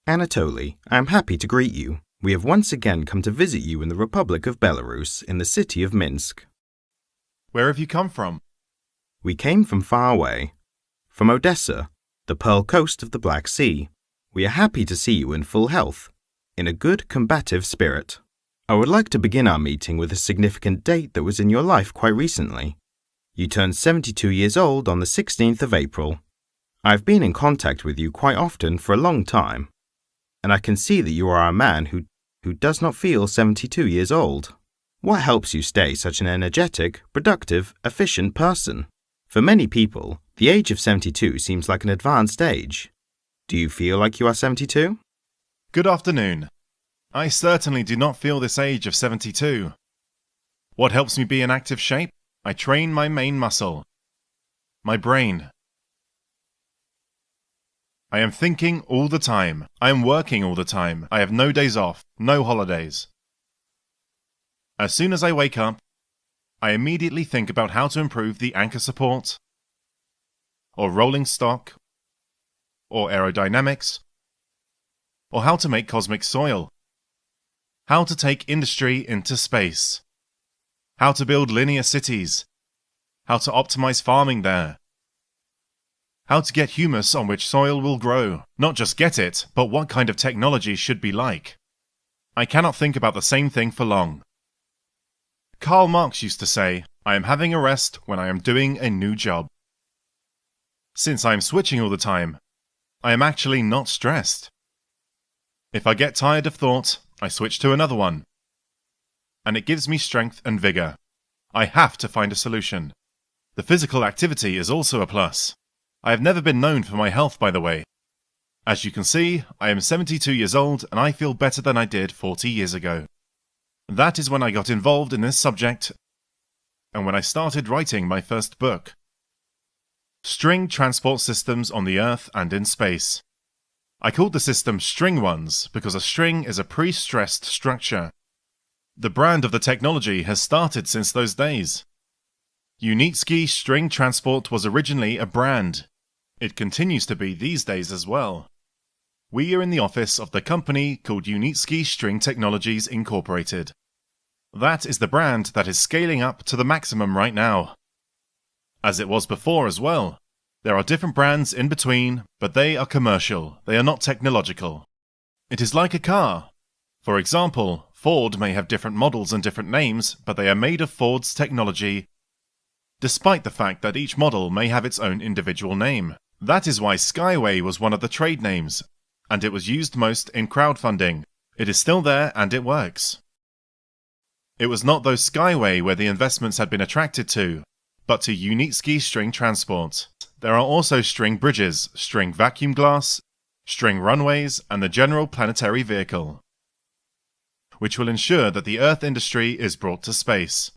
Anatoly, I am happy to greet you. We have once again come to visit you in the Republic of Belarus in the city of Minsk. Where have you come from? We came from far away, from Odessa, the pearl coast of the Black Sea. We are happy to see you in full health, in a good combative spirit. I would like to begin our meeting with a significant date that was in your life quite recently. You turned 72 years old on the 16th of April. I've been in contact with you quite often for a long time, and I can see that you are a man who does not feel 72 years old. What helps you stay such an energetic, productive, efficient person? For many people, the age of 72 seems like an advanced age. Do you feel like you are 72? Good afternoon. I certainly do not feel this age of 72. What helps me be in active shape? I train my main muscle, my brain. I am thinking all the time. I am working all the time. I have no days off, no holidays. As soon as I wake up, I immediately think about how to improve the anchor support, or rolling stock, or aerodynamics, or how to make cosmic soil, how to take industry into space, how to build linear cities, how to optimize farming there, how to get humus on which soil will grow. Not just get it, but what kind of technology should be like. I cannot think about the same thing for long. Karl Marx used to say, I am having a rest when I am doing a new job. Since I am switching all the time, I am actually not stressed. If I get tired of thought, I switch to another one. And it gives me strength and vigor. I have to find a solution. The physical activity is also a plus. I have never been known for my health, by the way. As you can see, I am 72 years old and I feel better than I did 40 years ago. That is when I got involved in this subject and when I started writing my first book. String transport systems on the Earth and in space. I called the system string ones because a string is a pre-stressed structure. The brand of the technology has started since those days. Unitsky string transport was originally a brand. It continues to be these days as well. We are in the office of the company called Unitsky String Technologies Incorporated. That is the brand that is scaling up to the maximum right now. As it was before as well. There are different brands in between, but they are commercial, they are not technological. It is like a car. For example, Ford may have different models and different names, but they are made of Ford's technology, despite the fact that each model may have its own individual name. That is why Skyway was one of the trade names, and it was used most in crowdfunding. It is still there and it works. It was not those Skyway where the investments had been attracted to, but to Unitsky string transport. There are also string bridges, string vacuum glass, string runways, and the general planetary vehicle, which will ensure that the Earth industry is brought to space.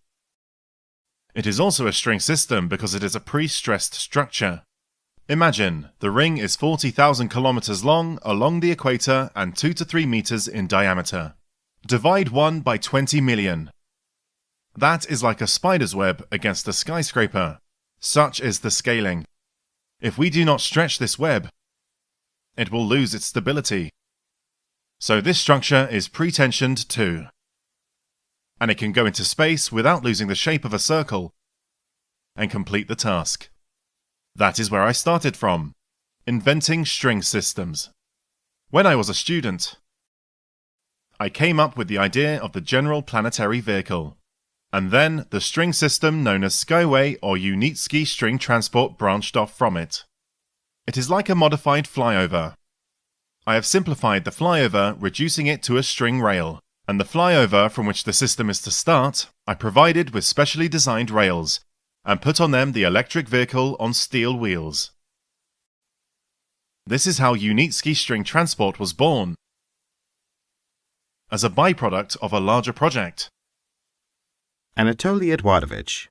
It is also a string system because it is a pre-stressed structure. Imagine, the ring is 40,000 kilometers long along the equator and 2 to 3 meters in diameter. Divide 1 by 20 million. That is like a spider's web against a skyscraper. Such is the scaling. If we do not stretch this web, it will lose its stability. So this structure is pre-tensioned too. And it can go into space without losing the shape of a circle and complete the task. That is where I started from, inventing string systems. When I was a student, I came up with the idea of the general planetary vehicle, and then the string system known as Skyway or Unitsky string transport branched off from it. It is like a modified flyover. I have simplified the flyover, reducing it to a string rail, and the flyover from which the system is to start, I provided with specially designed rails, and put on them the electric vehicle on steel wheels. This is how Unitsky string transport was born, as a byproduct of a larger project. Anatoly Eduardovich,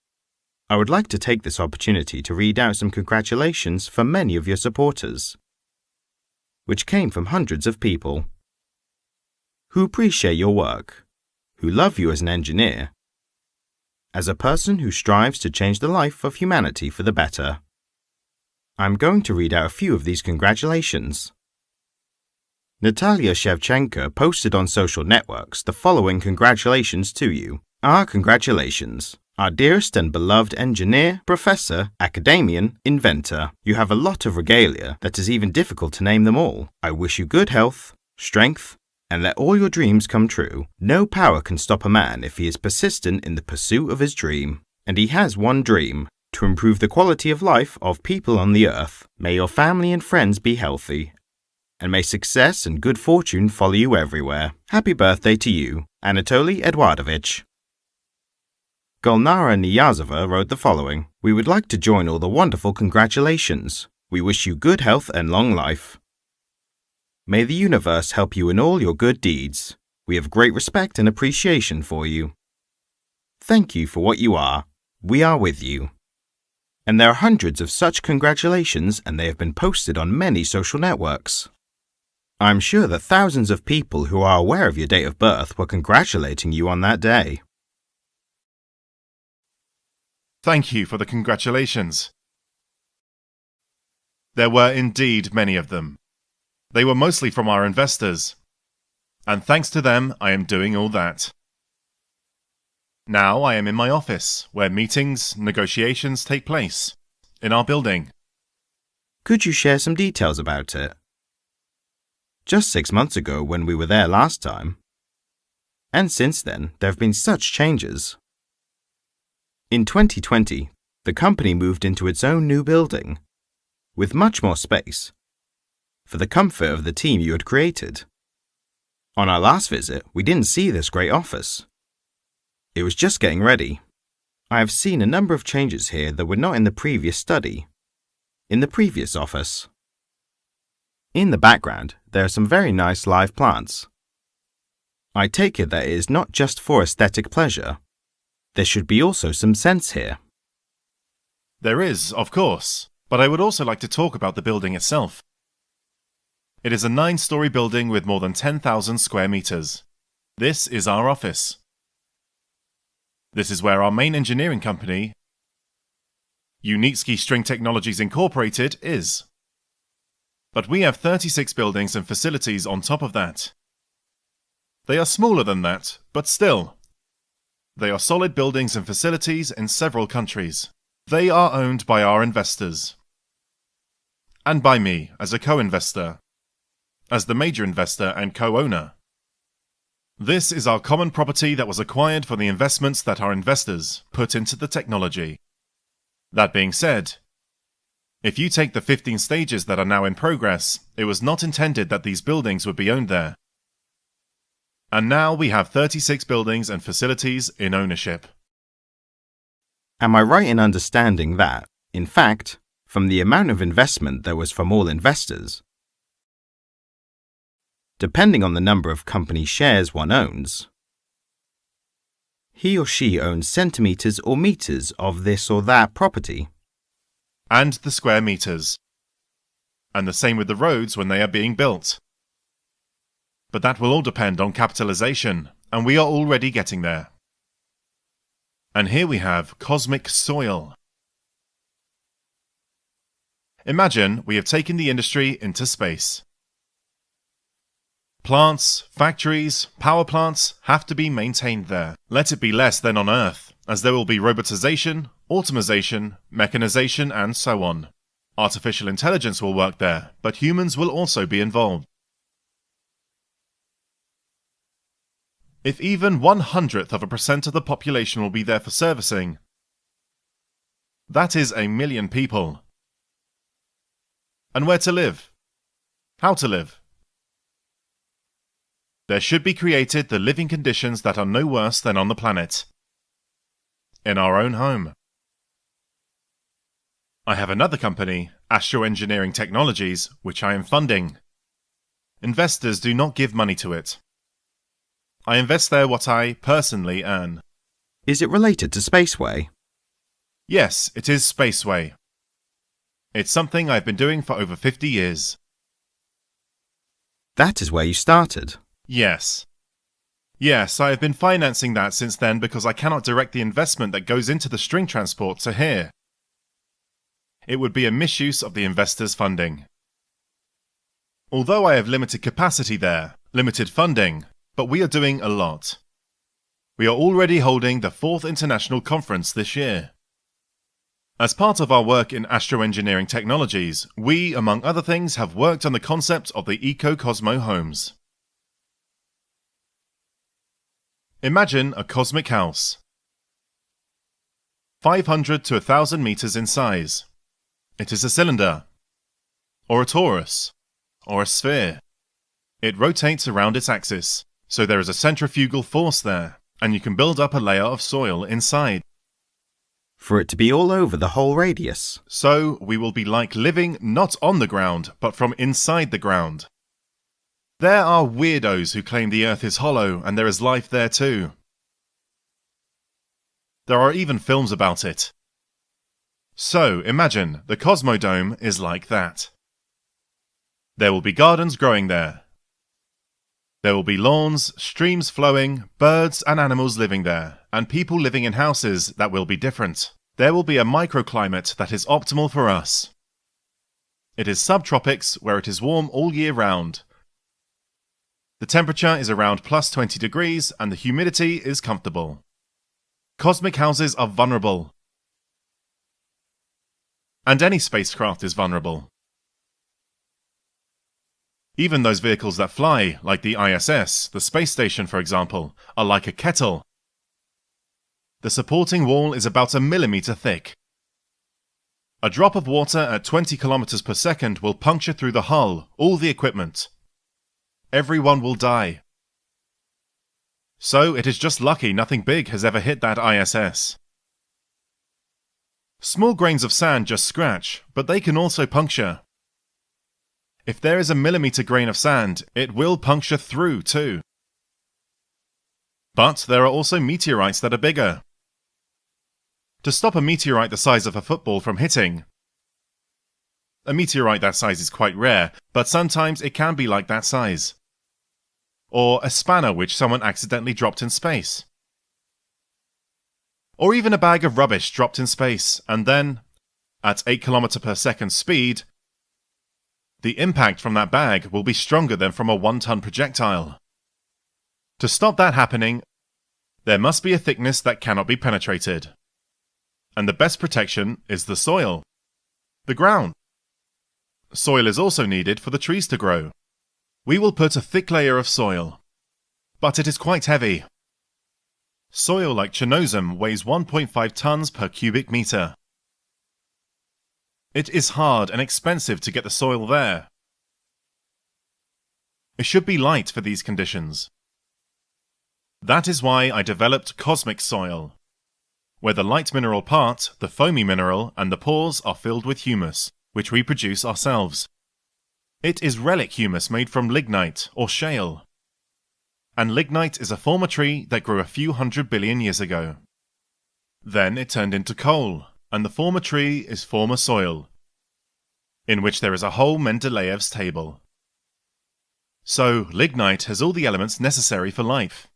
I would like to take this opportunity to read out some congratulations for many of your supporters, which came from hundreds of people who appreciate your work, who love you as an engineer, as a person who strives to change the life of humanity for the better. I'm going to read out a few of these congratulations. Natalia Shevchenko posted on social networks the following congratulations to you. Our congratulations. Our dearest and beloved engineer, professor, academician, inventor. You have a lot of regalia that is even difficult to name them all. I wish you good health, strength, and let all your dreams come true. No power can stop a man if he is persistent in the pursuit of his dream. And he has one dream, to improve the quality of life of people on the earth. May your family and friends be healthy, and may success and good fortune follow you everywhere. Happy birthday to you, Anatoly Eduardovich. Golnara Niyazova wrote the following. We would like to join all the wonderful congratulations. We wish you good health and long life. May the universe help you in all your good deeds. We have great respect and appreciation for you. Thank you for what you are. We are with you. And there are hundreds of such congratulations, and they have been posted on many social networks. I'm sure that thousands of people who are aware of your date of birth were congratulating you on that day. Thank you for the congratulations. There were indeed many of them. They were mostly from our investors. And thanks to them, I am doing all that. Now I am in my office, where meetings, negotiations take place, in our building. Could you share some details about it? Just 6 months ago when we were there last time. And since then, there have been such changes. In 2020, the company moved into its own new building, with much more space, for the comfort of the team you had created. On our last visit, we didn't see this great office. It was just getting ready. I have seen a number of changes here that were not in the previous study, in the previous office. In the background, there are some very nice live plants. I take it that it is not just for aesthetic pleasure. There should be also some sense here. There is, of course, but I would also like to talk about the building itself. It is a 9-story building with more than 10,000 square meters. This is our office. This is where our main engineering company, Unitsky String Technologies Incorporated, is. But we have 36 buildings and facilities on top of that. They are smaller than that, but still. They are solid buildings and facilities in several countries. They are owned by our investors. And by me, as a co-investor, as the major investor and co-owner. This is our common property that was acquired for the investments that our investors put into the technology. That being said, if you take the 15 stages that are now in progress, it was not intended that these buildings would be owned there. And now we have 36 buildings and facilities in ownership. Am I right in understanding that, in fact, from the amount of investment there was from all investors, depending on the number of company shares one owns, he or she owns centimeters or meters of this or that property? And the square meters. And the same with the roads when they are being built. But that will all depend on capitalization, and we are already getting there. And here we have cosmic soil. Imagine we have taken the industry into space. Plants, factories, power plants have to be maintained there. Let it be less than on Earth, as there will be robotization, automation, mechanization, and so on. Artificial intelligence will work there, but humans will also be involved. If even 0.01% of the population will be there for servicing, that is 1 million people. And where to live? How to live? There should be created the living conditions that are no worse than on the planet. In our own home. I have another company, Astro Engineering Technologies, which I am funding. Investors do not give money to it. I invest there what I personally earn. Is it related to Spaceway? Yes, it is Spaceway. It's something I've been doing for over 50 years. That is where you started. Yes. Yes, I have been financing that since then because I cannot direct the investment that goes into the string transport to here. It would be a misuse of the investors' funding. Although I have limited capacity there, limited funding, but we are doing a lot. We are already holding the 4th International Conference this year. As part of our work in astroengineering technologies, we, among other things, have worked on the concept of the Eco-Cosmo homes. Imagine a cosmic house. 500 to 1,000 meters in size. It is a cylinder, or a torus, or a sphere. It rotates around its axis, so there is a centrifugal force there, and you can build up a layer of soil inside. For it to be all over the whole radius. So we will be like living not on the ground, but from inside the ground. There are weirdos who claim the Earth is hollow and there is life there too. There are even films about it. So imagine the Cosmodome is like that. There will be gardens growing there. There will be lawns, streams flowing, birds and animals living there, and people living in houses that will be different. There will be a microclimate that is optimal for us. It is subtropics where it is warm all year round. The temperature is around plus 20 degrees and the humidity is comfortable. Cosmic houses are vulnerable. And any spacecraft is vulnerable. Even those vehicles that fly, like the ISS, the space station for example, are like a kettle. The supporting wall is about a millimeter thick. A drop of water at 20 kilometers per second will puncture through the hull, all the equipment. Everyone will die. So it is just lucky nothing big has ever hit that ISS. Small grains of sand just scratch, but they can also puncture. If there is a millimeter grain of sand, it will puncture through too. But there are also meteorites that are bigger. To stop a meteorite the size of a football from hitting, a meteorite that size is quite rare, but sometimes it can be like that size. Or a spanner which someone accidentally dropped in space. Or even a bag of rubbish dropped in space, and then, at 8 km per second speed, the impact from that bag will be stronger than from a 1-ton projectile. To stop that happening, there must be a thickness that cannot be penetrated. And the best protection is the soil. The ground. Soil is also needed for the trees to grow. We will put a thick layer of soil. But it is quite heavy. Soil like Chernosem weighs 1.5 tons per cubic meter. It is hard and expensive to get the soil there. It should be light for these conditions. That is why I developed cosmic soil, where the light mineral part, the foamy mineral, and the pores are filled with humus, which we produce ourselves. It is relic humus made from lignite or shale. And lignite is a former tree that grew a few 100 billion years ago. Then it turned into coal, and the former tree is former soil, in which there is a whole Mendeleev's table. So, lignite has all the elements necessary for life.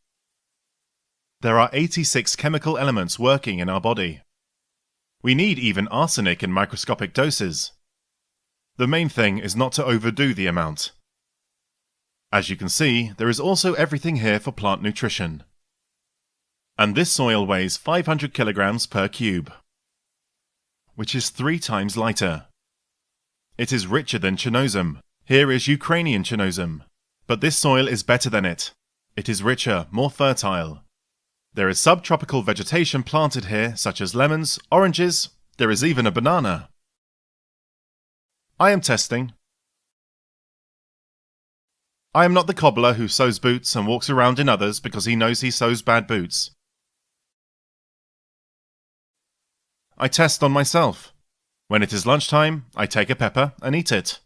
There are 86 chemical elements working in our body. We need even arsenic in microscopic doses. The main thing is not to overdo the amount. As you can see, there is also everything here for plant nutrition. And this soil weighs 500 kilograms per cube, which is 3 times lighter. It is richer than Chernosem. Here is Ukrainian Chernosem. But this soil is better than it. It is richer, more fertile. There is subtropical vegetation planted here, such as lemons, oranges, there is even a banana. I am testing. I am not the cobbler who sews boots and walks around in others because he knows he sews bad boots. I test on myself. When it is lunchtime, I take a pepper and eat it.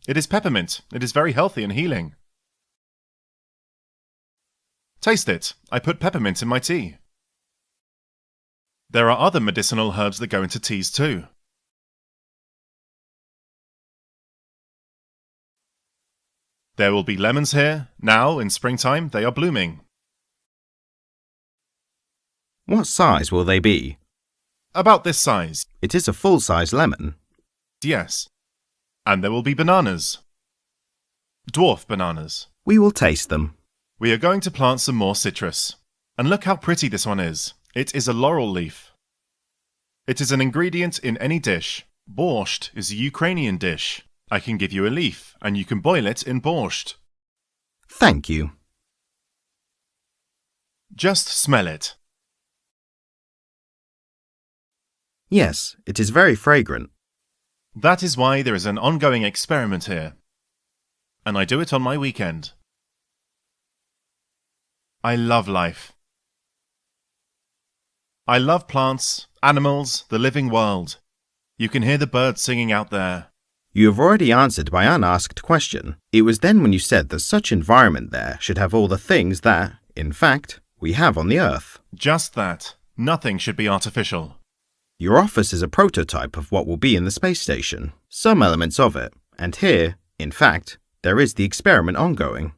It is peppermint. It is very healthy and healing. Taste it. I put peppermint in my tea. There are other medicinal herbs that go into teas too. There will be lemons here. Now, in springtime, they are blooming. What size will they be? About this size. It is a full-size lemon. Yes. And there will be bananas. dwarf bananas. We will taste them. We are going to plant some more citrus. And look how pretty this one is. It is a laurel leaf. It is an ingredient in any dish. Borscht is a Ukrainian dish. I can give you a leaf, and you can boil it in borscht. Thank you. Just smell it. Yes, it is very fragrant. That is why there is an ongoing experiment here. And I do it on my weekend. I love life. I love plants, animals, the living world. You can hear the birds singing out there. You have already answered my unasked question. It was then when you said that such environment there should have all the things that, in fact, we have on the Earth. Just that. Nothing should be artificial. Your office is a prototype of what will be in the space station. Some elements of it. And here, in fact, there is the experiment ongoing.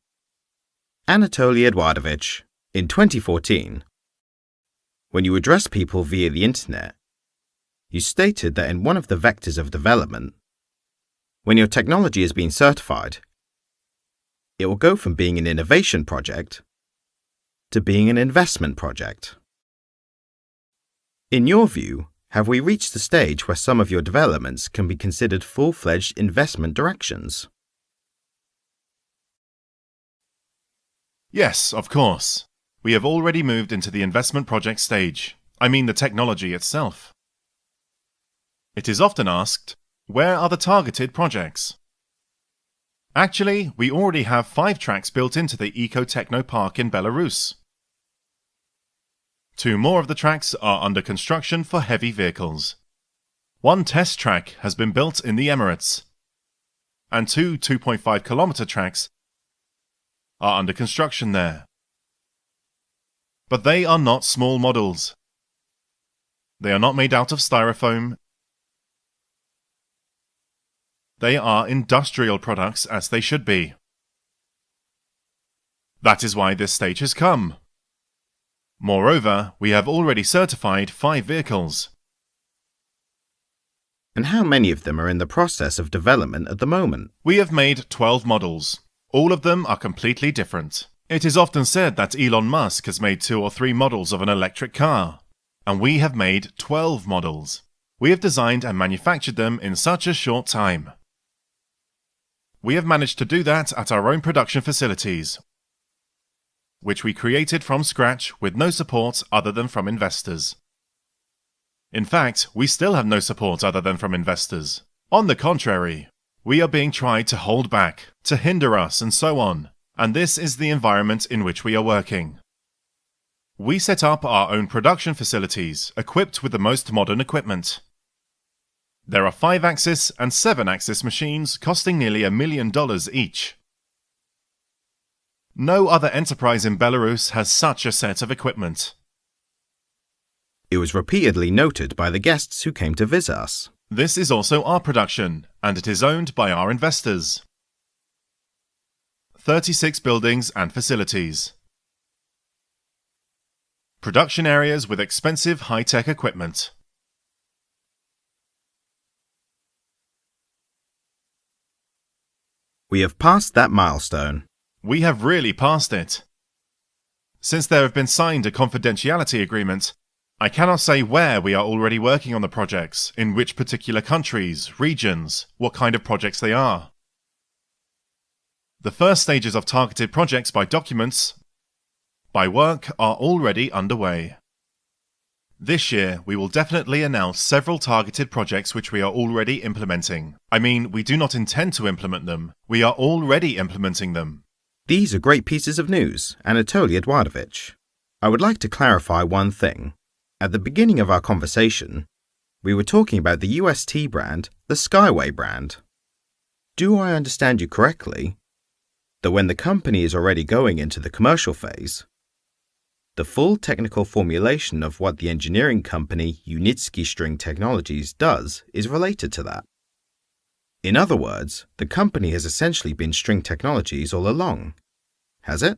Anatoly Eduardovich, in 2014, when you address people via the internet, you stated that in one of the vectors of development, when your technology has been certified, it will go from being an innovation project to being an investment project. In your view, have we reached the stage where some of your developments can be considered full-fledged investment directions? Yes, of course. We have already moved into the investment project stage. I mean the technology itself. It is often asked, where are the targeted projects? Actually, we already have 5 tracks built into the Eco-Techno Park in Belarus. 2 more of the tracks are under construction for heavy vehicles. 1 test track has been built in the Emirates. And 2 2.5-kilometer tracks are under construction there. But they are not small models. They are not made out of styrofoam. They are industrial products as they should be. That is why this stage has come. Moreover, we have already certified 5 vehicles. And how many of them are in the process of development at the moment? We have made 12 models. All of them are completely different. It is often said that Elon Musk has made 2 or 3 models of an electric car, and we have made 12 models. We have designed and manufactured them in such a short time. We have managed to do that at our own production facilities, which we created from scratch with no support other than from investors. In fact, we still have no support other than from investors. On the contrary, we are being tried to hold back, to hinder us, and so on. And this is the environment in which we are working. We set up our own production facilities, equipped with the most modern equipment. There are 5-axis and 7-axis machines costing nearly $1 million each. No other enterprise in Belarus has such a set of equipment. It was repeatedly noted by the guests who came to visit us. This is also our production, and it is owned by our investors. 36 buildings and facilities. Production areas with expensive high-tech equipment. We have passed that milestone. We have really passed it. Since there have been signed a confidentiality agreement, I cannot say where we are already working on the projects, in which particular countries, regions, what kind of projects they are. The first stages of targeted projects by documents, by work, are already underway. This year, we will definitely announce several targeted projects which we are already implementing. I mean, we do not intend to implement them. We are already implementing them. These are great pieces of news, Anatoly Eduardovich. I would like to clarify one thing. At the beginning of our conversation, we were talking about the UST brand, the Skyway brand. Do I understand you correctly that when the company is already going into the commercial phase, the full technical formulation of what the engineering company Unitsky String Technologies does is related to that? In other words, the company has essentially been String Technologies all along, has it?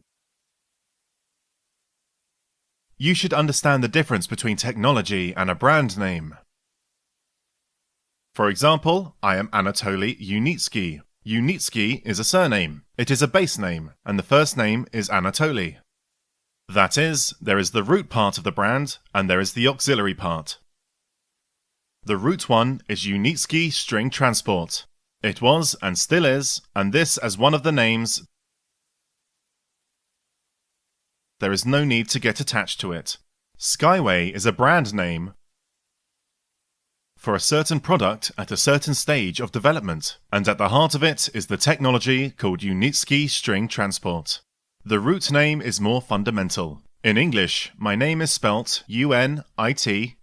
You should understand the difference between technology and a brand name. For example, I am Anatoly Unitsky. Unitsky is a surname. It is a base name, and the first name is Anatoly. That is, there is the root part of the brand, and there is the auxiliary part. The root one is Unitsky String Transport. It was, and still is, and this as one of the names. There is no need to get attached to it. Skyway is a brand name for a certain product at a certain stage of development, and at the heart of it is the technology called Unitsky String Transport. The root name is more fundamental. In English, my name is spelt Unitsky.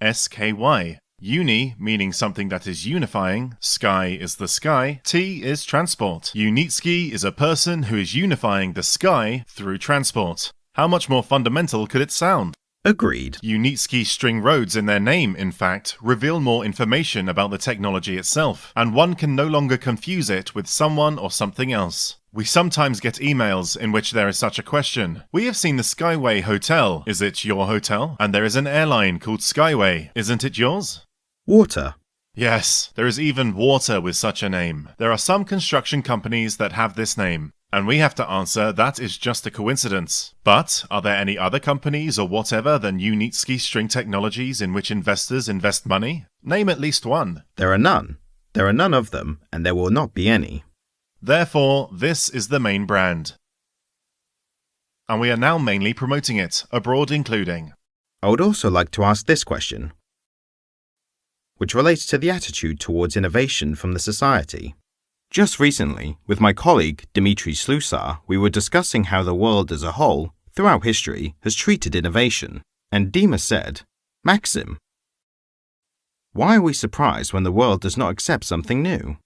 Uni meaning something that is unifying, sky is the sky, T is transport. Unitsky is a person who is unifying the sky through transport. How much more fundamental could it sound? Agreed. Unitsky string roads in their name, in fact, reveal more information about the technology itself, and one can no longer confuse it with someone or something else. We sometimes get emails in which there is such a question. We have seen the Skyway Hotel. Is it your hotel? And there is an airline called Skyway. Isn't it yours? Water. Yes, there is even water with such a name. There are some construction companies that have this name. And we have to answer that is just a coincidence. But are there any other companies or whatever than Unitsky String Technologies in which investors invest money? Name at least one. There are none. There are none of them, and there will not be any. Therefore, this is the main brand. And we are now mainly promoting it, abroad including. I would also like to ask this question, which relates to the attitude towards innovation from the society. Just recently, with my colleague Dmitry Slusar, we were discussing how the world as a whole, throughout history, has treated innovation, and Dima said, "Maxim, why are we surprised when the world does not accept something new?"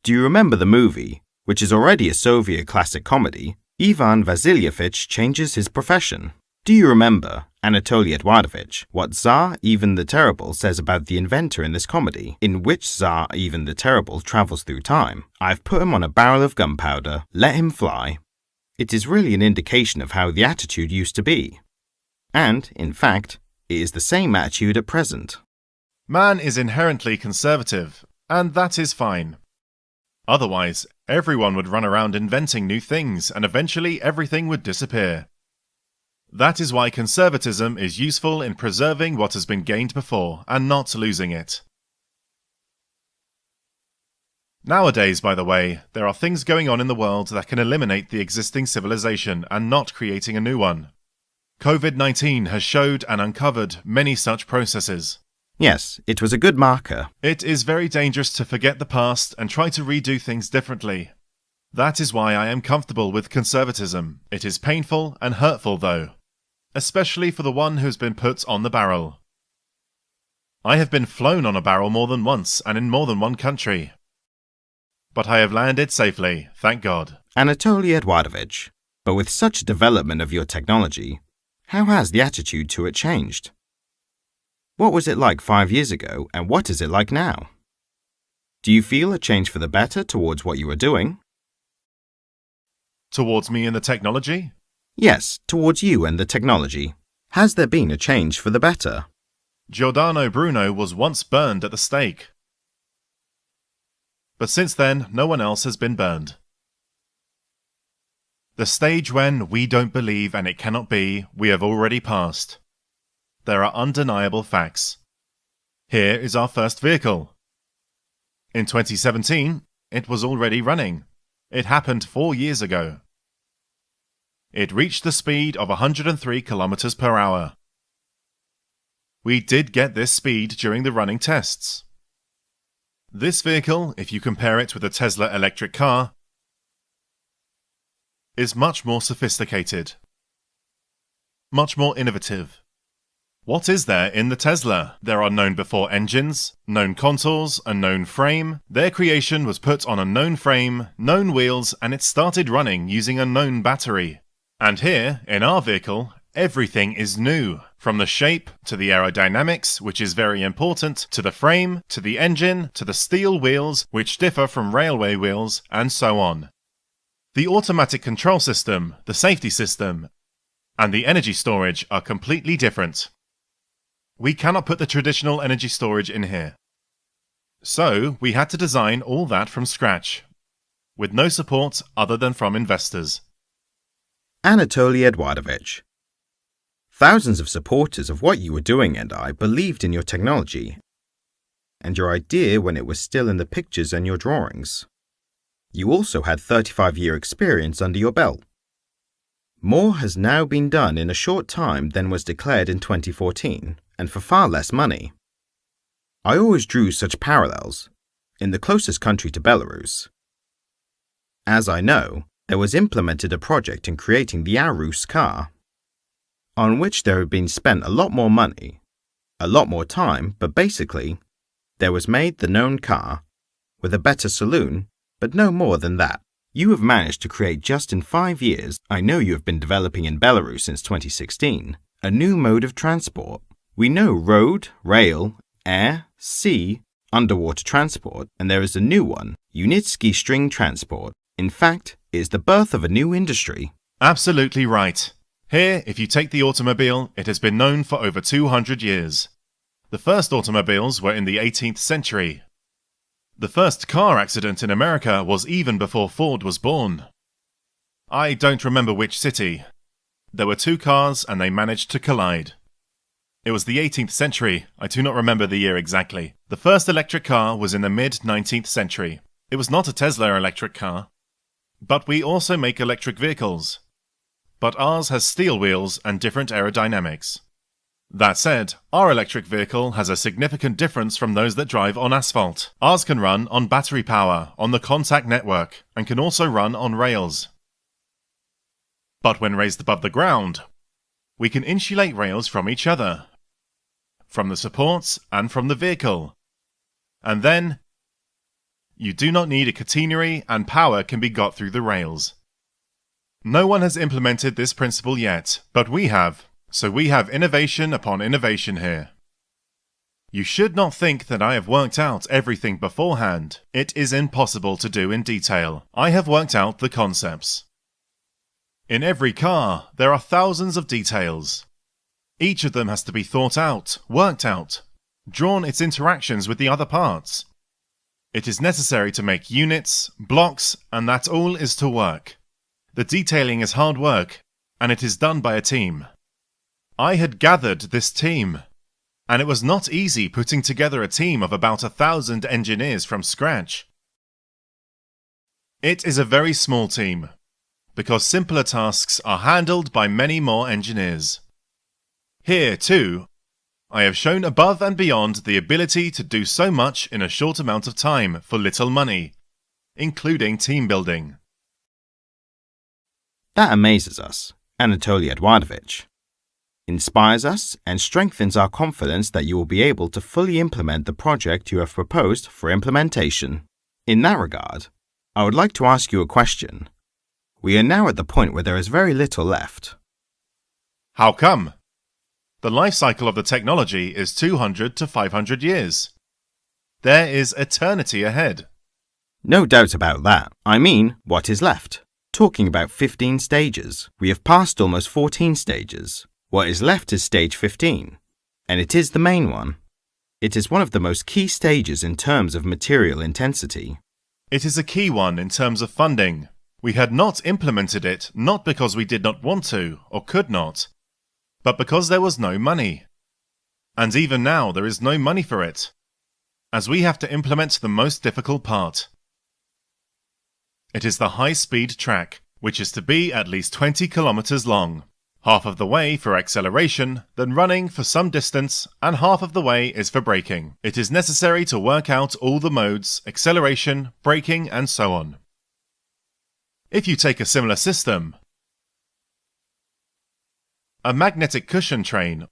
Do you remember the movie, which is already a Soviet classic comedy, Ivan Vasilievich Changes His Profession? Do you remember, Anatoly Eduardovich, what Tsar Ivan the Terrible says about the inventor in this comedy, in which Tsar Ivan the Terrible travels through time? "I've put him on a barrel of gunpowder, let him fly." It is really an indication of how the attitude used to be. And, in fact, it is the same attitude at present. Man is inherently conservative, and that is fine. Otherwise, everyone would run around inventing new things, and eventually everything would disappear. That is why conservatism is useful in preserving what has been gained before, and not losing it. Nowadays, by the way, there are things going on in the world that can eliminate the existing civilization and not creating a new one. COVID-19 has showed and uncovered many such processes. Yes, it was a good marker. It is very dangerous to forget the past and try to redo things differently. That is why I am comfortable with conservatism. It is painful and hurtful though, especially for the one who has been put on the barrel. I have been flown on a barrel more than once and in more than one country. But I have landed safely, thank God. Anatoly Eduardovich, but with such development of your technology, how has the attitude to it changed? What was it like 5 years ago, and what is it like now? Do you feel a change for the better towards what you are doing? Towards me and the technology? Yes, towards you and the technology. Has there been a change for the better? Giordano Bruno was once burned at the stake. But since then, no one else has been burned. The stage when we don't believe and it cannot be, we have already passed. There are undeniable facts. Here is our first vehicle. In 2017, it was already running. It happened 4 years ago. It reached the speed of 103 kilometers per hour. We did get this speed during the running tests. This vehicle, if you compare it with a Tesla electric car, is much more sophisticated, much more innovative. What is there in the Tesla? There are known before engines, known contours, a known frame. Their creation was put on a known frame, known wheels, and it started running using a known battery. And here, in our vehicle, everything is new. From the shape, to the aerodynamics, which is very important, to the frame, to the engine, to the steel wheels, which differ from railway wheels, and so on. The automatic control system, the safety system, and the energy storage are completely different. We cannot put the traditional energy storage in here. So we had to design all that from scratch, with no support other than from investors. Anatoly Eduardovich. Thousands of supporters of what you were doing and I believed in your technology and your idea when it was still in the pictures and your drawings. You also had 35-year experience under your belt. More has now been done in a short time than was declared in 2014, and for far less money. I always drew such parallels, in the closest country to Belarus. As I know, there was implemented a project in creating the Arus car, on which there had been spent a lot more money, a lot more time, but basically, there was made the known car, with a better saloon, but no more than that. You have managed to create just in 5 years, I know you have been developing in Belarus since 2016, a new mode of transport. We know road, rail, air, sea, underwater transport, and there is a new one, Unitsky string transport. In fact, it is the birth of a new industry. Absolutely right. Here, if you take the automobile, it has been known for over 200 years. The first automobiles were in the 18th century. The first car accident in America was even before Ford was born. I don't remember which city. There were 2 cars and they managed to collide. It was the 18th century, I do not remember the year exactly. The first electric car was in the mid-19th century. It was not a Tesla electric car. But we also make electric vehicles. But ours has steel wheels and different aerodynamics. That said, our electric vehicle has a significant difference from those that drive on asphalt. Ours can run on battery power, on the contact network, and can also run on rails. But when raised above the ground, we can insulate rails from each other, from the supports and from the vehicle. And then, you do not need a catenary and power can be got through the rails. No one has implemented this principle yet, but we have. So we have innovation upon innovation here. You should not think that I have worked out everything beforehand. It is impossible to do in detail. I have worked out the concepts. In every car, there are thousands of details. Each of them has to be thought out, worked out, drawn its interactions with the other parts. It is necessary to make units, blocks, and that all is to work. The detailing is hard work, and it is done by a team. I had gathered this team, and it was not easy putting together a team of about 1,000 engineers from scratch. It is a very small team, because simpler tasks are handled by many more engineers. Here, too, I have shown above and beyond the ability to do so much in a short amount of time for little money, including team building. That amazes us, Anatoly Eduardovich. Inspires us and strengthens our confidence that you will be able to fully implement the project you have proposed for implementation. In that regard, I would like to ask you a question. We are now at the point where there is very little left. How come? The life cycle of the technology is 200 to 500 years. There is eternity ahead. No doubt about that. I mean, what is left? Talking about 15 stages. We have passed almost 14 stages. What is left is stage 15, and it is the main one. It is one of the most key stages in terms of material intensity. It is a key one in terms of funding. We had not implemented it not because we did not want to or could not, but because there was no money. And even now there is no money for it, as we have to implement the most difficult part. It is the high-speed track, which is to be at least 20 kilometers long. Half of the way for acceleration, then running for some distance, and half of the way is for braking. It is necessary to work out all the modes, acceleration, braking, and so on. If you take a similar system, a magnetic cushion train,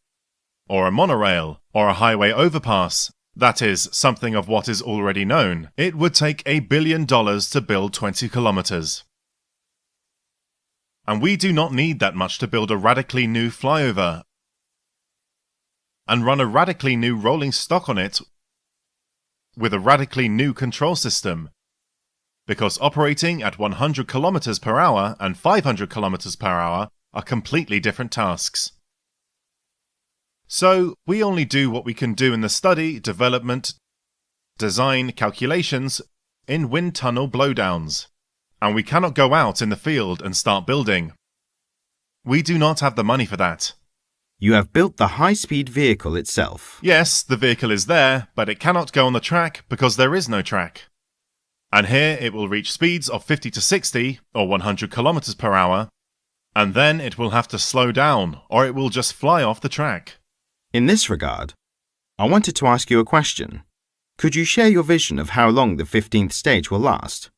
or a monorail, or a highway overpass, that is, something of what is already known, it would take $1 billion to build 20 kilometers. And we do not need that much to build a radically new flyover and run a radically new rolling stock on it with a radically new control system, because operating at 100 kilometers per hour and 500 kilometers per hour are completely different tasks. So, we only do what we can do in the study, development, design calculations in wind tunnel blowdowns, and we cannot go out in the field and start building. We do not have the money for that. You have built the high-speed vehicle itself. Yes, the vehicle is there, but it cannot go on the track because there is no track. And here it will reach speeds of 50 to 60 or 100 kilometers per hour, and then it will have to slow down or it will just fly off the track. In this regard, I wanted to ask you a question. Could you share your vision of how long the 15th stage will last?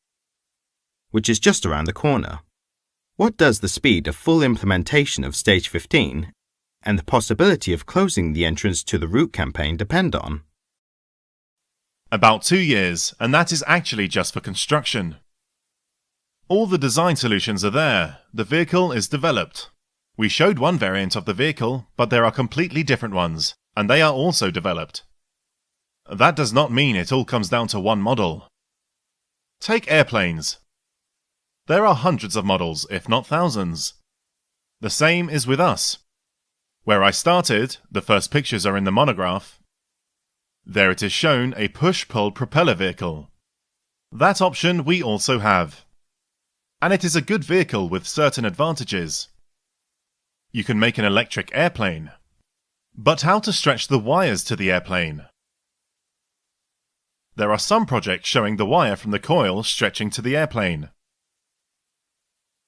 Which is just around the corner. What does the speed of full implementation of stage 15 and the possibility of closing the entrance to the route campaign depend on? About 2 years, and that is actually just for construction. All the design solutions are there. The vehicle is developed. We showed one variant of the vehicle, but there are completely different ones, and they are also developed. That does not mean it all comes down to one model. Take airplanes. There are hundreds of models, if not thousands. The same is with us. Where I started, the first pictures are in the monograph. There it is shown a push-pull propeller vehicle. That option we also have. And it is a good vehicle with certain advantages. You can make an electric airplane. But how to stretch the wires to the airplane? There are some projects showing the wire from the coil stretching to the airplane.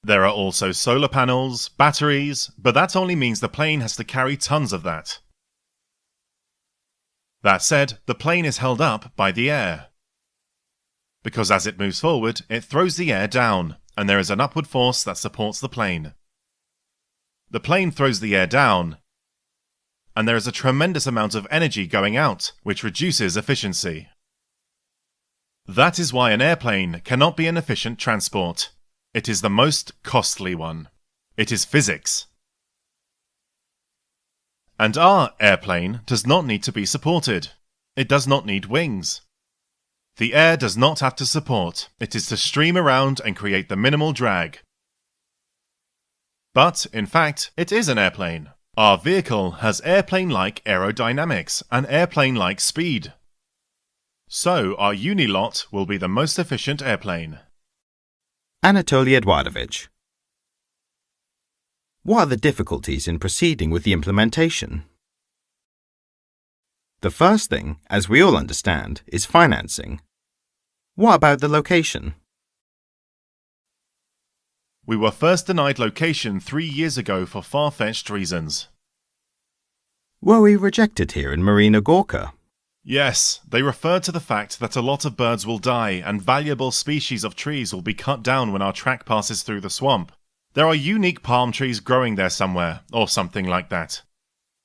There are also solar panels, batteries, but that only means the plane has to carry tons of that. That said, the plane is held up by the air. Because as it moves forward, it throws the air down, and there is an upward force that supports the plane. The plane throws the air down, and there is a tremendous amount of energy going out, which reduces efficiency. That is why an airplane cannot be an efficient transport. It is the most costly one. It is physics. And our airplane does not need to be supported. It does not need wings. The air does not have to support. It is to stream around and create the minimal drag. But, in fact, it is an airplane. Our vehicle has airplane-like aerodynamics and airplane-like speed. So, our Unilot will be the most efficient airplane. Anatoly Eduardovich. What are the difficulties in proceeding with the implementation? The first thing, as we all understand, is financing. What about the location? We were first denied location 3 years ago for far-fetched reasons. Were we rejected here in Marina Gorka? Yes, they referred to the fact that a lot of birds will die and valuable species of trees will be cut down when our track passes through the swamp. There are unique palm trees growing there somewhere, or something like that.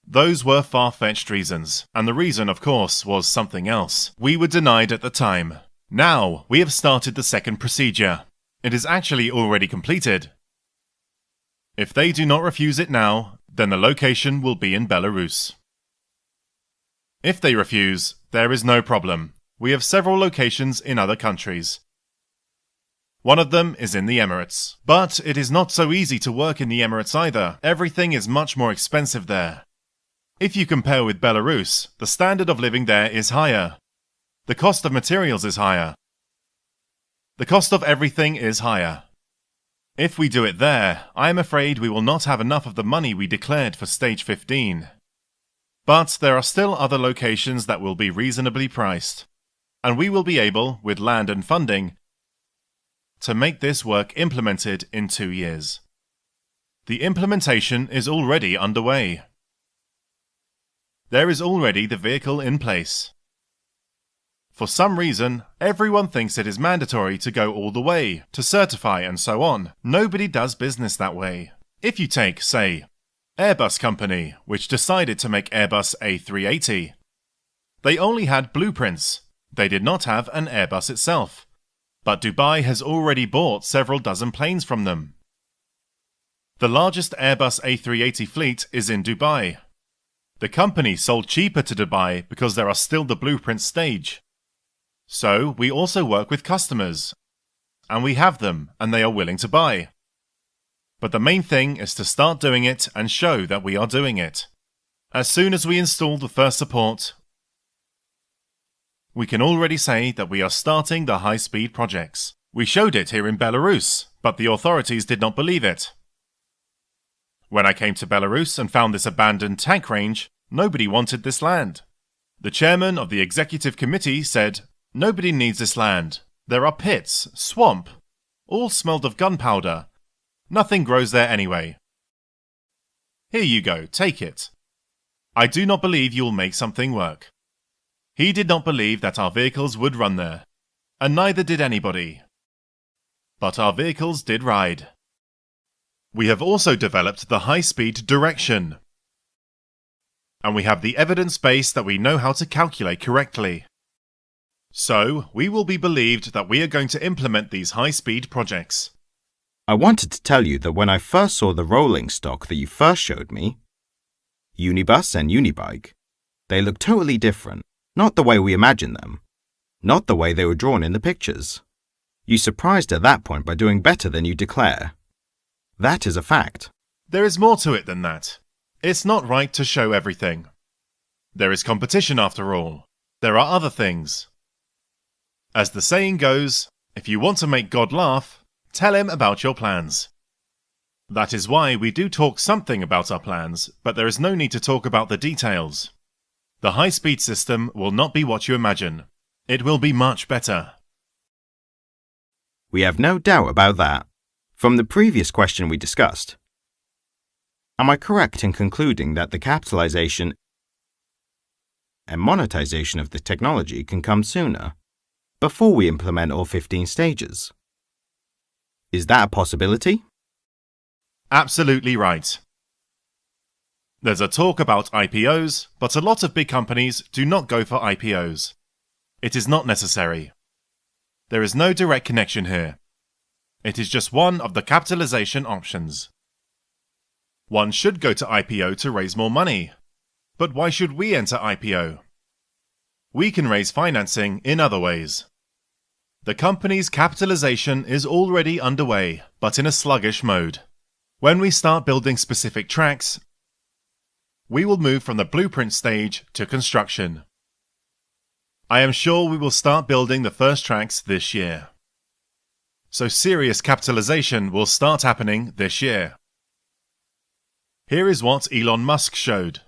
Those were far-fetched reasons, and the reason, of course, was something else. We were denied at the time. Now, we have started the second procedure. It is actually already completed. If they do not refuse it now, then the location will be in Belarus. If they refuse, there is no problem. We have several locations in other countries. One of them is in the Emirates. But it is not so easy to work in the Emirates either. Everything is much more expensive there. If you compare with Belarus, the standard of living there is higher. The cost of materials is higher. The cost of everything is higher. If we do it there, I am afraid we will not have enough of the money we declared for stage 15. But there are still other locations that will be reasonably priced, and we will be able, with land and funding, to make this work implemented in 2 years. The implementation is already underway. There is already the vehicle in place. For some reason, everyone thinks it is mandatory to go all the way, to certify and so on. Nobody does business that way. If you take, say, Airbus company, which decided to make Airbus A380. They only had blueprints. They did not have an Airbus itself. But Dubai has already bought several dozen planes from them. The largest Airbus A380 fleet is in Dubai. The company sold cheaper to Dubai because there are still the blueprint stage. So we also work with customers. And we have them, and they are willing to buy. But the main thing is to start doing it and show that we are doing it. As soon as we install the first support, we can already say that we are starting the high-speed projects. We showed it here in Belarus, but the authorities did not believe it. When I came to Belarus and found this abandoned tank range, nobody wanted this land. The chairman of the executive committee said, "Nobody needs this land. There are pits, swamp. All smelled of gunpowder. Nothing grows there anyway. Here you go, take it. I do not believe you will make something work." He did not believe that our vehicles would run there, and neither did anybody. But our vehicles did ride. We have also developed the high-speed direction, and we have the evidence base that we know how to calculate correctly. So, we will be believed that we are going to implement these high-speed projects. I wanted to tell you that when I first saw the rolling stock that you first showed me, Unibus and Unibike, they looked totally different, not the way we imagined them, not the way they were drawn in the pictures. You surprised at that point by doing better than you declare. That is a fact. There is more to it than that. It's not right to show everything. There is competition after all. There are other things. As the saying goes, if you want to make God laugh, tell him about your plans. That is why we do talk something about our plans, but there is no need to talk about the details. The high-speed system will not be what you imagine. It will be much better. We have no doubt about that. From the previous question we discussed, am I correct in concluding that the capitalization and monetization of the technology can come sooner, before we implement all 15 stages? Is that a possibility? Absolutely right. There's a talk about IPOs, but a lot of big companies do not go for IPOs. It is not necessary. There is no direct connection here. It is just one of the capitalization options. One should go to IPO to raise more money. But why should we enter IPO? We can raise financing in other ways. The company's capitalization is already underway, but in a sluggish mode. When we start building specific tracks, we will move from the blueprint stage to construction. I am sure we will start building the first tracks this year. So serious capitalization will start happening this year. Here is what Elon Musk showed.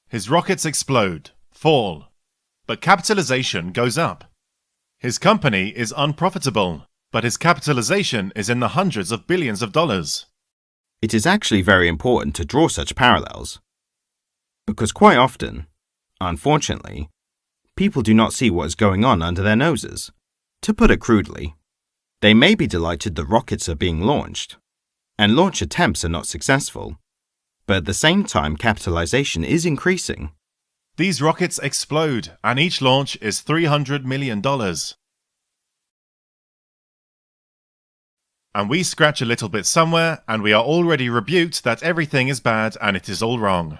His rockets explode, fall, but capitalization goes up. His company is unprofitable, but his capitalization is in the hundreds of billions of dollars. It is actually very important to draw such parallels, because quite often, unfortunately, people do not see what is going on under their noses. To put it crudely, they may be delighted that rockets are being launched, and launch attempts are not successful, but at the same time capitalization is increasing. These rockets explode, and each launch is $300 million. And we scratch a little bit somewhere, and we are already rebuked that everything is bad and it is all wrong.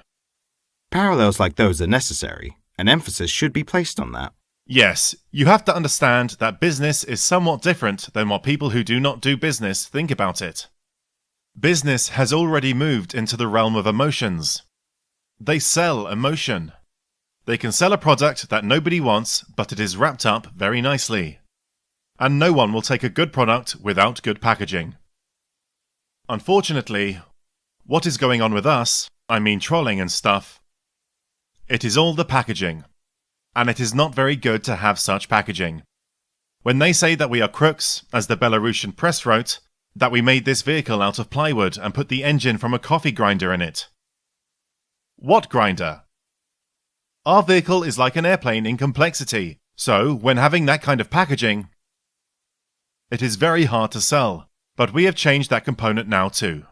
Parallels like those are necessary, and emphasis should be placed on that. Yes, you have to understand that business is somewhat different than what people who do not do business think about it. Business has already moved into the realm of emotions. They sell emotion. They can sell a product that nobody wants, but it is wrapped up very nicely. And no one will take a good product without good packaging. Unfortunately, what is going on with us, I mean trolling and stuff, it is all the packaging. And it is not very good to have such packaging. When they say that we are crooks, as the Belarusian press wrote, that we made this vehicle out of plywood and put the engine from a coffee grinder in it. What grinder? Our vehicle is like an airplane in complexity, so when having that kind of packaging, it is very hard to sell, but we have changed that component now too.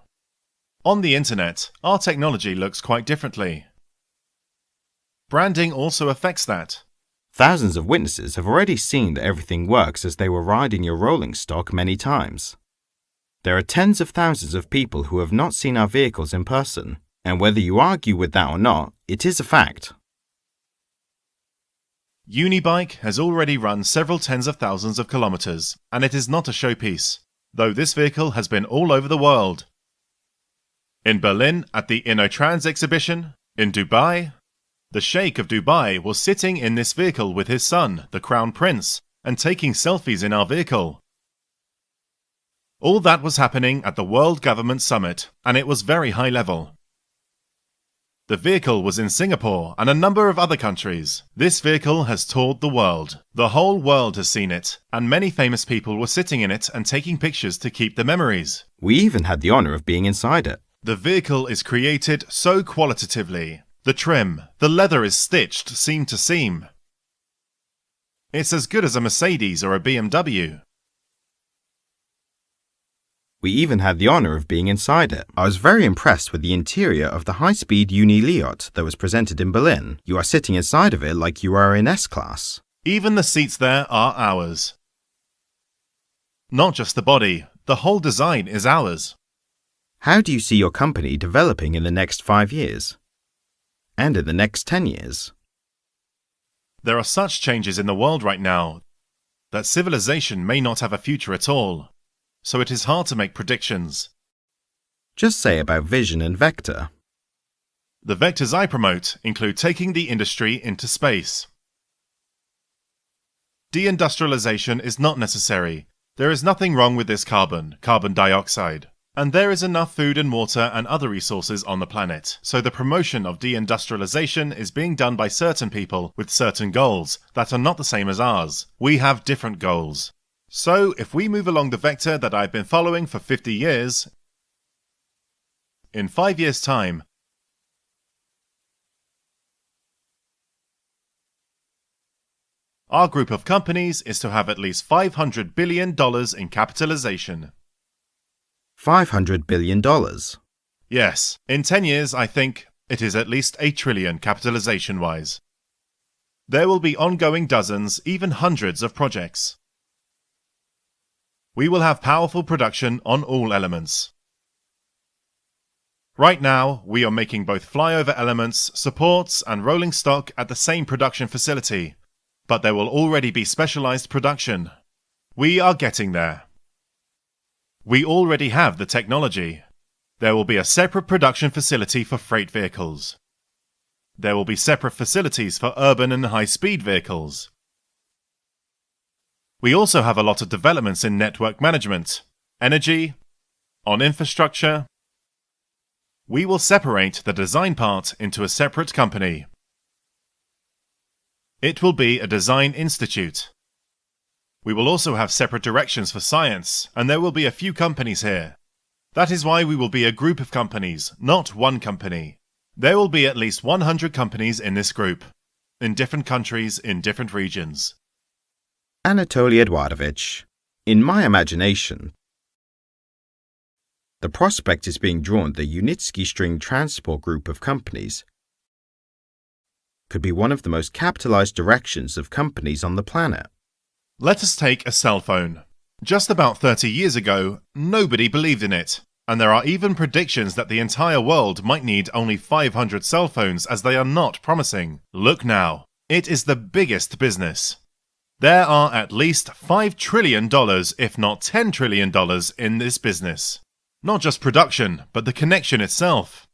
On the internet, our technology looks quite differently. Branding also affects that. Thousands of witnesses have already seen that everything works as they were riding your rolling stock many times. There are tens of thousands of people who have not seen our vehicles in person, and whether you argue with that or not, it is a fact. Unibike has already run several tens of thousands of kilometers, and it is not a showpiece, though this vehicle has been all over the world. In Berlin at the InnoTrans exhibition, in Dubai, The Sheikh of Dubai was sitting in this vehicle with his son, the Crown Prince, and taking selfies in our vehicle. All that was happening at the World Government Summit, and it was very high level. The vehicle was in Singapore and a number of other countries. This vehicle has toured the world. The whole world has seen it, and many famous people were sitting in it and taking pictures to keep the memories. We even had the honor of being inside it. The vehicle is created so qualitatively. The trim, the leather is stitched seam to seam. It's as good as a Mercedes or a BMW. We even had the honor of being inside it. I was very impressed with the interior of the high-speed Uniliot that was presented in Berlin. You are sitting inside of it like you are in S-Class. Even the seats there are ours. Not just the body, the whole design is ours. How do you see your company developing in the next 5 years? And in the next 10 years? There are such changes in the world right now that civilization may not have a future at all, so it is hard to make predictions. Just say about vision and vector. The vectors I promote include taking the industry into space. Deindustrialization is not necessary. There is nothing wrong with this carbon dioxide. And there is enough food and water and other resources on the planet, so the promotion of deindustrialization is being done by certain people with certain goals that are not the same as ours. We have different goals. So, if we move along the vector that I've been following for 50 years, in 5 years' time, our group of companies is to have at least $500 billion in capitalization. $500 billion. Yes, in 10 years I think it is at least $1 trillion capitalization-wise. There will be ongoing dozens, even hundreds of projects. We will have powerful production on all elements. Right now, we are making both flyover elements, supports and rolling stock at the same production facility, but there will already be specialized production. We are getting there. We already have the technology. There will be a separate production facility for freight vehicles. There will be separate facilities for urban and high-speed vehicles. We also have a lot of developments in network management, energy, on infrastructure. We will separate the design part into a separate company. It will be a design institute. We will also have separate directions for science, and there will be a few companies here. That is why we will be a group of companies, not one company. There will be at least 100 companies in this group, in different countries, in different regions. Anatoly Eduardovich, in my imagination, the prospect is being drawn the Unitsky string transport group of companies could be one of the most capitalized directions of companies on the planet. Let us take a cell phone. Just about 30 years ago, nobody believed in it, and there are even predictions that the entire world might need only 500 cell phones as they are not promising. Look now, it is the biggest business. There are at least $5 trillion, if not $10 trillion in this business. Not just production, but the connection itself.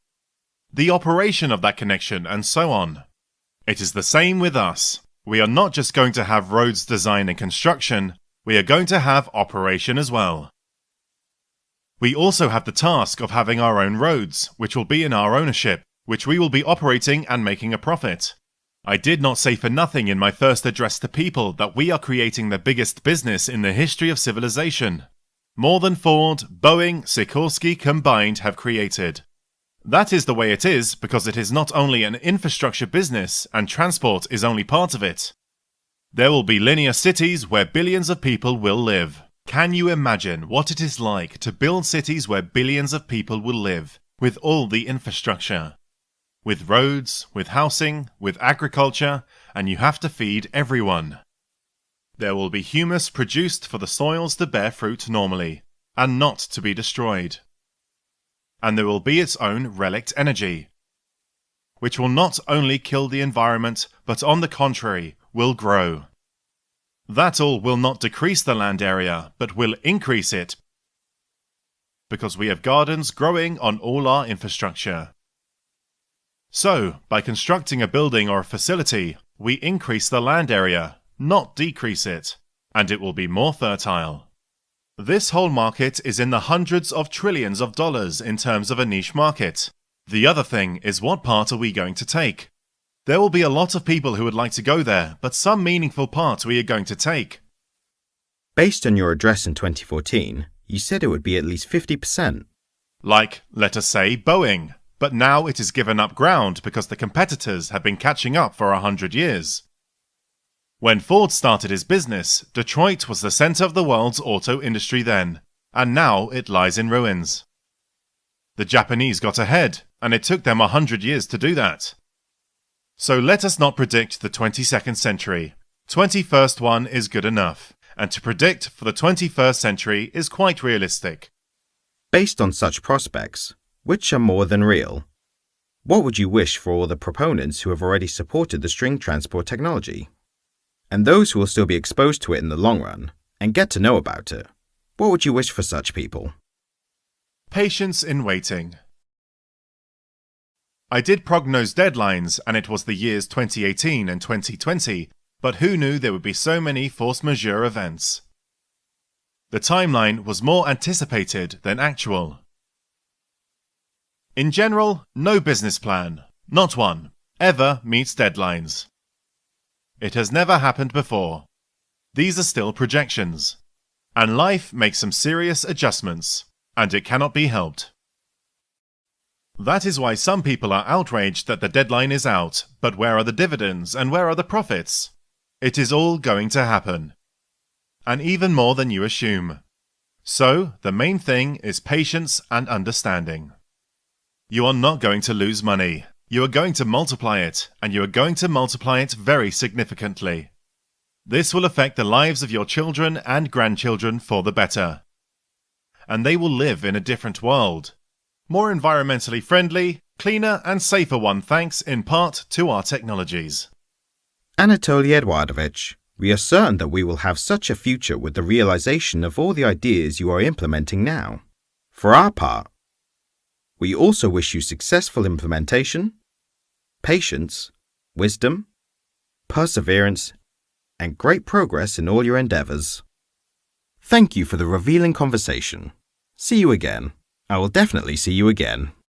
The operation of that connection, and so on. It is the same with us. We are not just going to have roads design and construction, we are going to have operation as well. We also have the task of having our own roads, which will be in our ownership, which we will be operating and making a profit. I did not say for nothing in my first address to people that we are creating the biggest business in the history of civilization. More than Ford, Boeing, Sikorsky combined have created. That is the way it is because it is not only an infrastructure business and transport is only part of it. There will be linear cities where billions of people will live. Can you imagine what it is like to build cities where billions of people will live, with all the infrastructure? With roads, with housing, with agriculture, and you have to feed everyone. There will be humus produced for the soils to bear fruit normally, and not to be destroyed. And there will be its own relict energy, which will not only kill the environment, but on the contrary, will grow. That all will not decrease the land area, but will increase it, because we have gardens growing on all our infrastructure. So, by constructing a building or a facility, we increase the land area, not decrease it, and it will be more fertile. This whole market is in the hundreds of trillions of dollars in terms of a niche market. The other thing is, what part are we going to take? There will be a lot of people who would like to go there, but some meaningful part we are going to take. Based on your address in 2014, you said it would be at least 50%. Like, let us say, Boeing. But now it is given up ground because the competitors have been catching up for 100 years. When Ford started his business, Detroit was the center of the world's auto industry then, and now it lies in ruins. The Japanese got ahead, and it took them 100 years to do that. So let us not predict the 22nd century. 21st one is good enough, and to predict for the 21st century is quite realistic. Based on such prospects, which are more than real? What would you wish for all the proponents who have already supported the string transport technology? And those who will still be exposed to it in the long run and get to know about it, what would you wish for such people? Patience in waiting. I did prognose deadlines, and it was the years 2018 and 2020, but who knew there would be so many force majeure events? The timeline was more anticipated than actual. In general, no business plan, not one, ever meets deadlines. It has never happened before. These are still projections. And life makes some serious adjustments, and it cannot be helped. That is why some people are outraged that the deadline is out, but where are the dividends and where are the profits? It is all going to happen. And even more than you assume. So, the main thing is patience and understanding. You are not going to lose money. You are going to multiply it, and you are going to multiply it very significantly. This will affect the lives of your children and grandchildren for the better. And they will live in a different world. More environmentally friendly, cleaner and safer one thanks in part to our technologies. Anatoly Eduardovich, we are certain that we will have such a future with the realization of all the ideas you are implementing now. For our part, we also wish you successful implementation, patience, wisdom, perseverance, and great progress in all your endeavors. Thank you for the revealing conversation. See you again. I will definitely see you again.